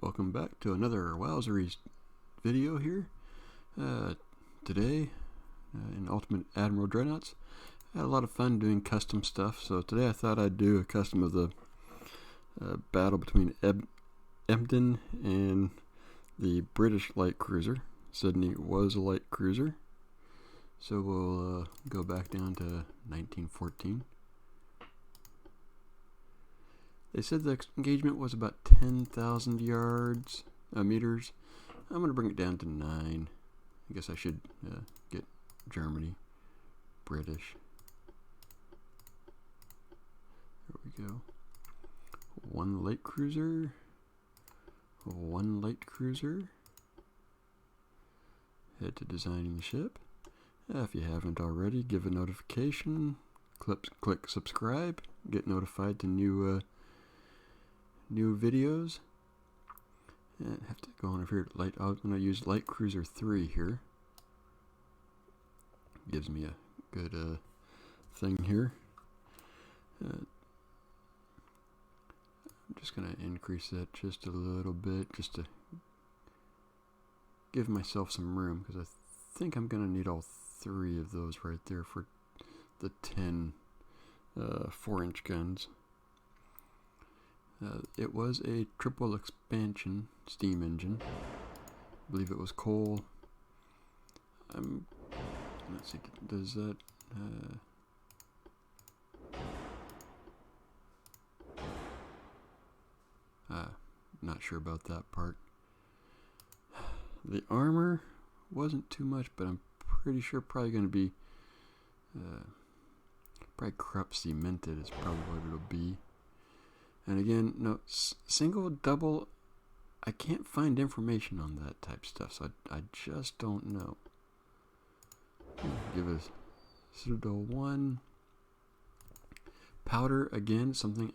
welcome back to another Wowzeries video here. Today, in Ultimate Admiral Dreadnoughts, I had a lot of fun doing custom stuff. So today I thought I'd do a custom of the battle between Emden and the British light cruiser. Sydney was a light cruiser. So we'll go back down to 1914. They said the engagement was about 10,000 meters. I'm going to bring it down to 9. I guess I should get Germany, British. There we go. One light cruiser. One light cruiser. Head to designing the ship. If you haven't already, give a notification. Click subscribe. Get notified to new videos. And I have to go on over here. I'm going to use Light Cruiser 3 here. Gives me a good thing here. I'm just going to increase that just a little bit, just to give myself some room, because I think I'm going to need all 3 of those right there for the 10 4-inch guns. It was a triple expansion steam engine. I believe it was coal. Let's see, does that not sure about that part. The armor wasn't too much, but I'm pretty sure probably going to be probably Krupp cemented is probably what it'll be. And again, no, single, double, I can't find information on that type stuff, so I just don't know. Give us pseudo 1. Powder, again, something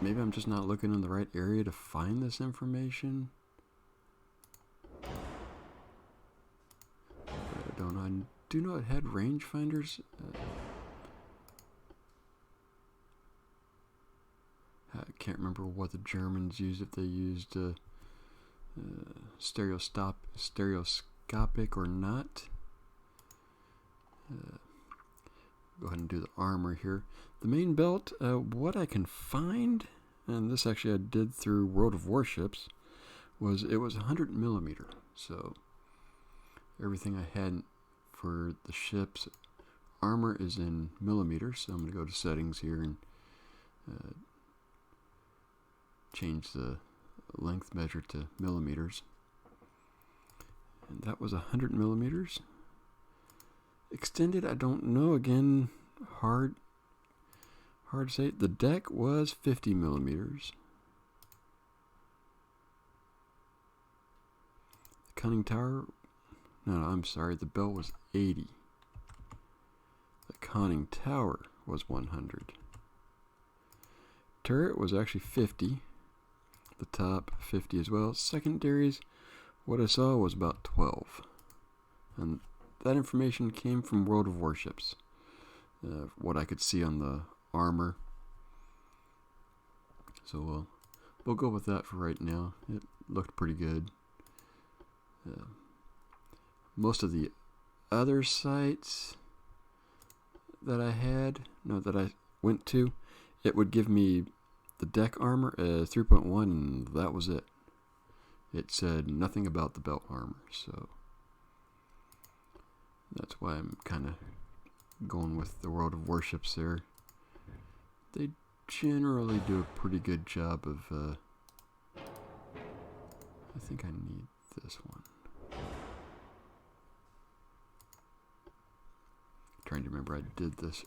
maybe I'm just not looking in the right area to find this information. But I don't know. I do know it had rangefinders. I can't remember what the Germans used, if they used stereoscopic or not. Go ahead and do the armor here. The main belt, what I can find, and this actually I did through World of Warships, it was 100 millimeter. So everything I had for the ship's armor is in millimeters. So I'm going to go to settings here and change the length measure to millimeters. And that was 100 millimeters. Extended, I don't know. Again, hard to say. The deck was 50 millimeters. The conning tower, no, I'm sorry, the belt was 80. The conning tower was 100. Turret was actually 50. The top 50 as well. Secondaries, what I saw was about 12. And that information came from World of Warships. What I could see on the armor. So we'll go with that for right now. It looked pretty good. Most of the other sites that I went to, it would give me the deck armor 3.1, and that was it. It said nothing about the belt armor, so that's why I'm kind of going with the World of Warships there. They generally do a pretty good job of I think I need this one. Trying to remember, I did this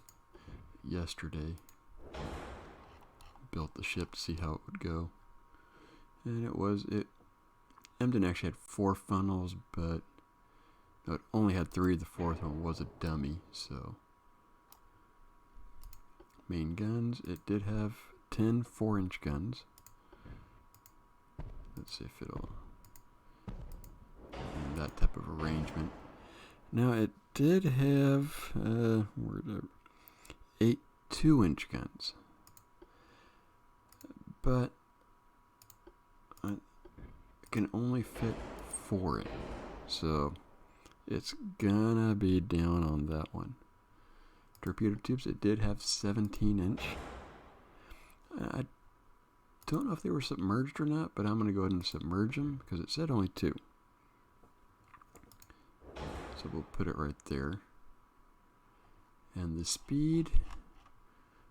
yesterday. Built the ship to see how it would go, and Emden actually had 4 funnels, but no, it only had 3. The 4th one was a dummy. So main guns, it did have 10 4-inch guns. Let's see if it'll in that type of arrangement. Now it did have 8 2-inch guns. But can only fit 4 in. So it's gonna be down on that one. Torpedo tubes, it did have 17-inch. I don't know if they were submerged or not, but I'm going to go ahead and submerge them because it said only 2. So we'll put it right there. And the speed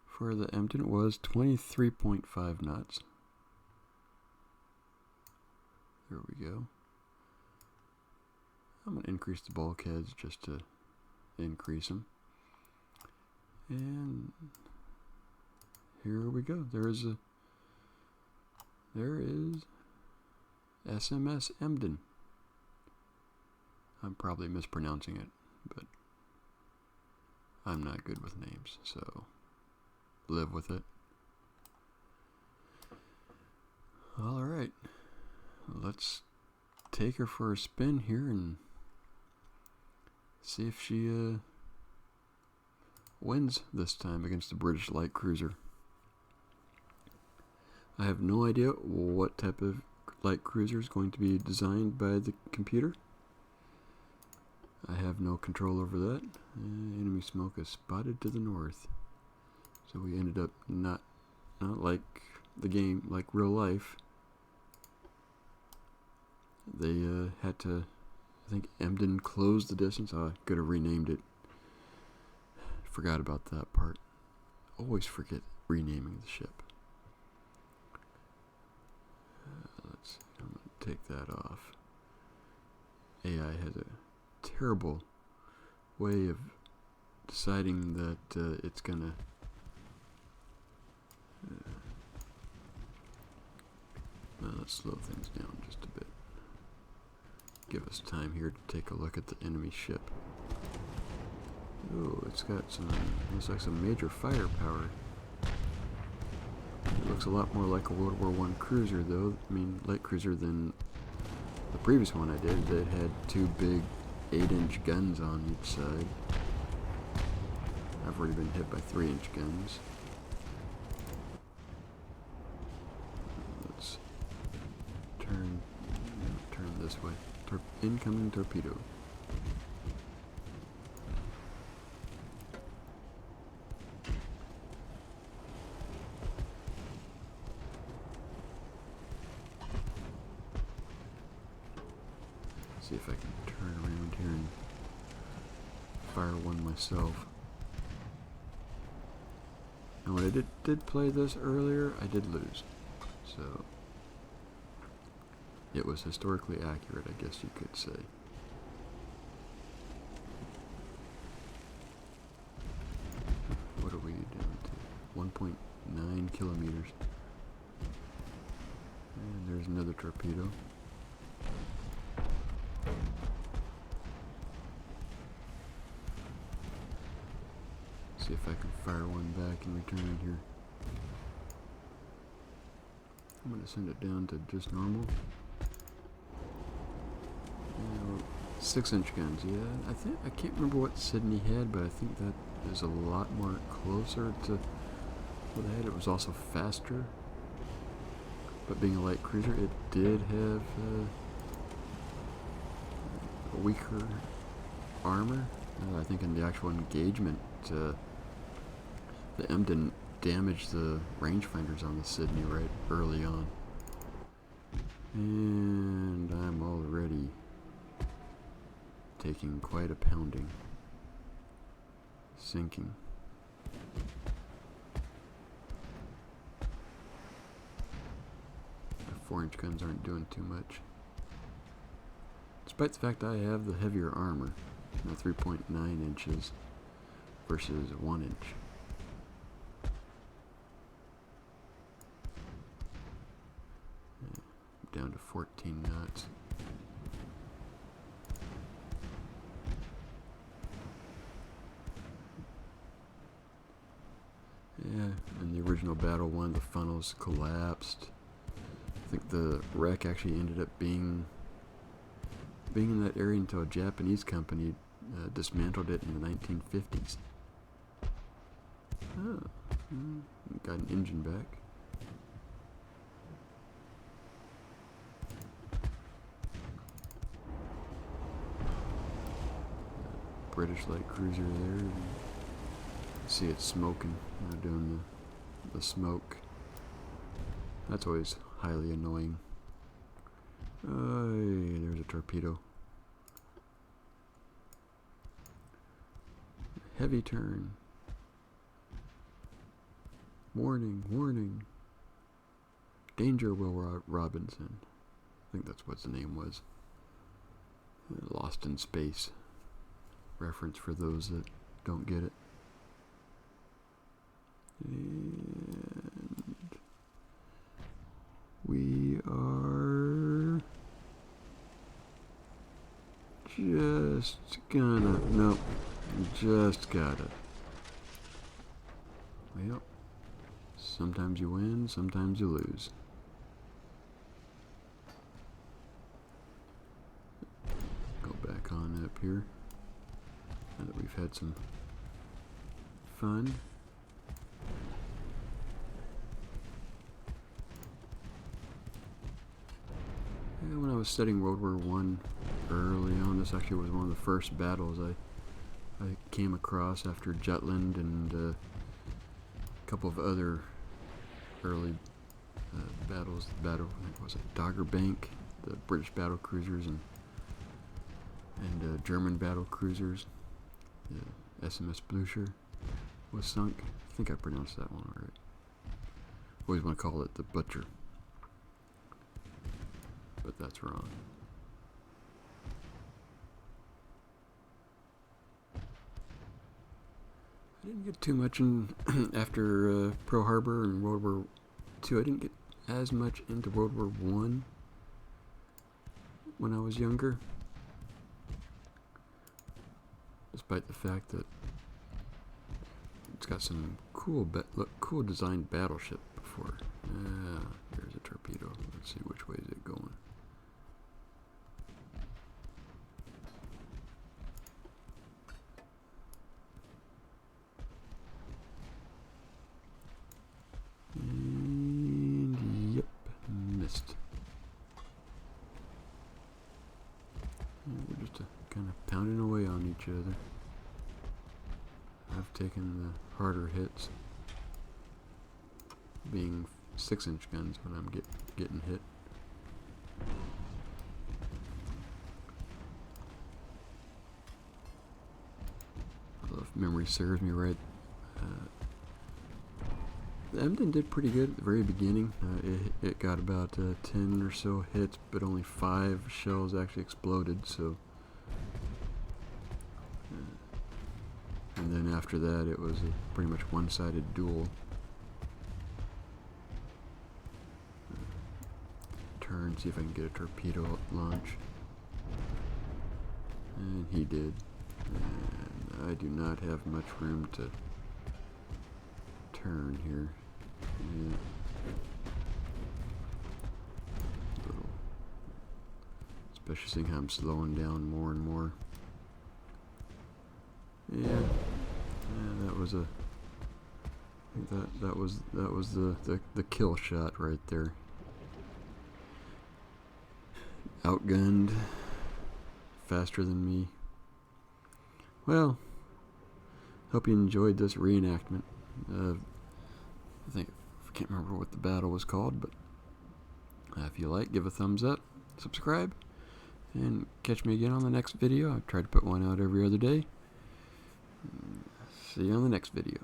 for the Emden was 23.5 knots. There we go. I'm going to increase the bulkheads just to increase them. And here we go. There is SMS Emden. I'm probably mispronouncing it, but I'm not good with names, so live with it. Alright, let's take her for a spin here and see if she wins this time against the British light cruiser. I have no idea what type of light cruiser is going to be designed by the computer. I have no control over that. Enemy smoke is spotted to the north. So we ended up not like the game, like real life. They had to, I think Emden closed the distance. I could have renamed it. Forgot about that part. Always forget renaming the ship. Let's see, I'm going to take that off. AI has a terrible way of deciding that it's going to let's slow things down just a bit. Give us time here to take a look at the enemy ship. Oh, it's got some, looks like some major firepower. It looks a lot more like a World War I cruiser, though. I mean, light cruiser than the previous one I did. That had 2 big 8-inch guns on each side. I've already been hit by 3-inch guns. Let's turn this way. Incoming torpedo. See if I can turn around here and fire one myself. And when I did play this earlier, I did lose. So it was historically accurate, I guess you could say. What are we down to? 1.9 kilometers. And there's another torpedo. See if I can fire one back in return here. I'm going to send it down to just normal. 6-inch guns, yeah. I can't remember what Sydney had, but I think that is a lot more closer to what I had. It was also faster, but being a light cruiser, it did have a weaker armor. I think in the actual engagement, the Emden damaged the rangefinders on the Sydney right early on. And I'm already taking quite a pounding. Sinking. The 4-inch guns aren't doing too much. Despite the fact I have the heavier armor, 3.9 inches versus 1 inch. Down to 14 knots. Yeah, in the original battle, one of the funnels collapsed. I think the wreck actually ended up being in that area until a Japanese company dismantled it in the 1950s. Oh, got an engine back. British light cruiser there. See it smoking, doing the smoke. That's always highly annoying. There's a torpedo. Heavy turn. Warning, warning. Danger, Will Robinson. I think that's what the name was. Lost in Space. Reference for those that don't get it. And we are just gonna, nope, just got it. Well, sometimes you win, sometimes you lose. Go back on up here. Now that we've had some fun. And when I was studying World War I early on, this actually was one of the first battles I came across after Jutland and a couple of other early battles. The battle, I think, was it Dogger Bank, the British battle cruisers and German battle cruisers. The SMS Emden was sunk. I think I pronounced that one right. Always want to call it the Butcher, but that's wrong. I didn't get too much in after Pearl Harbor and World War II. I didn't get as much into World War I when I was younger, despite the fact that it's got some cool designed battleship before. There's a torpedo. Let's see which way is it going. And yep, missed. And we're just kind of pounding away on each other. I've taken the harder hits, being 6-inch guns when I'm getting hit. Although if memory serves me right, the Emden did pretty good at the very beginning. It got about 10 or so hits, but only 5 shells actually exploded, so... and then after that, it was a pretty much one-sided duel. Turn, see if I can get a torpedo launch. And he did. And I do not have much room to turn here. Yeah. Especially seeing how I'm slowing down more and more. Yeah, that was a. I think that was the kill shot right there. Outgunned, faster than me. Well, hope you enjoyed this reenactment. I can't remember what the battle was called, but if you like, give a thumbs up, subscribe, and catch me again on the next video. I try to put one out every other day. See you on the next video.